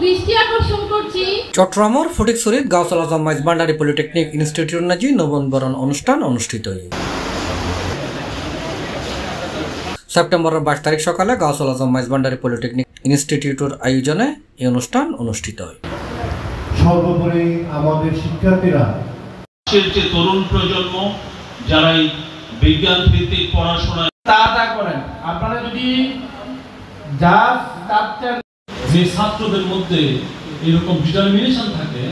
দৃষ্টি আকর্ষণ করছি চট্টগ্রামের ফটিকছড়ির গাউসুল আজম মাইজভান্ডারি পলিটেকনিক ইনস্টিটিউট নাজি নবনবরণ অনুষ্ঠান অনুষ্ঠিত হয়। সেপ্টেম্বরের 22 তারিখ সকালে গাউসুল আজম মাইজভান্ডারি পলিটেকনিক ইনস্টিটিউটের আয়োজনে এই অনুষ্ঠান অনুষ্ঠিত হয়। সর্বোপরি আমাদের শিক্ষার্থীরা যে তরুণ প্রজন্ম যারা এই বিজ্ঞান ভিত্তিক পড়াশোনা তা করেন, আপনারা যদি যা যে ছাত্রদের মধ্যে এরকম ডিটারমিনেশন থাকে।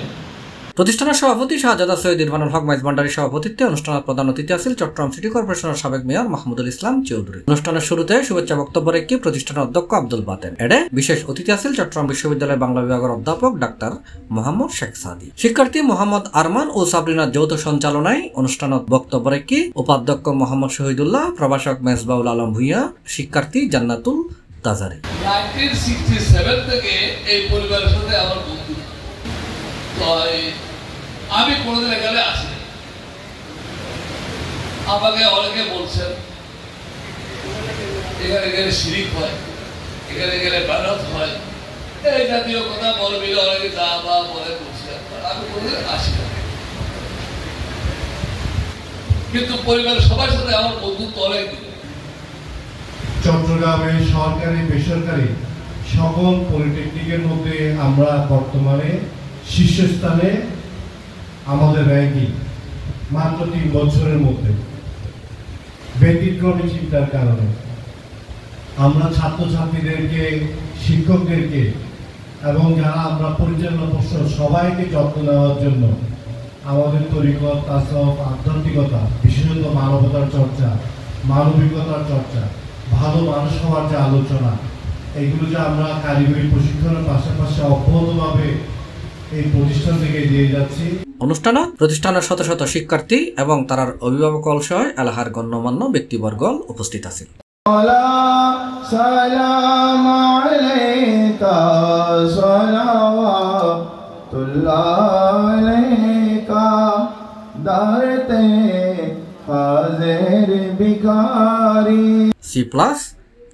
প্রতিষ্ঠানের সভাপতি শাহজাদা সৈয়দ ইরফানুল হক মাইজভান্ডারির সভাপতিত্বে অনুষ্ঠানের প্রধান অতিথি আছেন চট্টগ্রাম সিটি কর্পোরেশনের সাবেক মেয়র মাহমুদুল ইসলাম চৌধুরী। অনুষ্ঠানের শুরুতে শুভেচ্ছা বক্তব্য রেখে প্রতিষ্ঠানের অধ্যক্ষ আব্দুল বাতেন এডে বিশেষ অতিথি আছেন চট্টগ্রাম বিশ্ববিদ্যালয়ের বাংলা বিভাগের অধ্যাপক ডাক্তার মোহাম্মদ শেখ সাদি। শিক্ষার্থী মোহাম্মদ আরমান ও সাবরিনার যৌথ সঞ্চালনায় অনুষ্ঠানত বক্তব্য রেখে উপাধ্যক্ষ মোহাম্মদ শহীদুল্লাহ, প্রভাষক মেজবাউল আলম ভুইয়া, শিক্ষার্থী জান্নাতুল তাজারি। 1967 থেকে এই পরিবারের সাথে আমার বন্ধু, তো আমি কোনোদিন এখানে আসিনি। আমাকে অনেকে বলছেন এখানে গেলে শিরিক হয়, এখানে গেলে বারাত হয়, এই জাতীয় কথা বলবি অনেকে যা বা বলে বলছে। আমি কোনোদিন আসি না, কিন্তু পরিবারের সবার সাথে আমার বন্ধুত্ব অনেক দিন। চট্টগ্রামের সরকারি বেসরকারি সকল পলিটেকনিকের মধ্যে আমরা বর্তমানে শীর্ষস্থানে। আমাদের র্যাঙ্কিং মাত্র 3 বছরের মধ্যে ব্যতিক্রমী চিন্তার কারণে আমরা ছাত্রছাত্রীদেরকে, শিক্ষকদেরকে এবং যারা আমরা পরিচালনা পর্ষদ সবাইকে যত্ন নেওয়ার জন্য আমাদের তরিকত, তাসাউফ, আধ্যাত্মিকতা, বিশেষত মানবতার চর্চা, মানবিকতার চর্চা, ভালো মানুষ হওয়ার যে আলোচনা, এগুলো যে আমরা কারিগরি প্রশিক্ষণের পাশাপাশি অব্যাহতভাবে এই প্রতিষ্ঠান থেকে দিয়ে যাচ্ছি। অনুষ্ঠানে প্রতিষ্ঠানের শত শত শিক্ষার্থী এবং তার অভিভাবক সহ এলাকার গণ্যমান্য ব্যক্তিবর্গ উপস্থিত আছেন। C+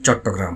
চট্টগ্রাম।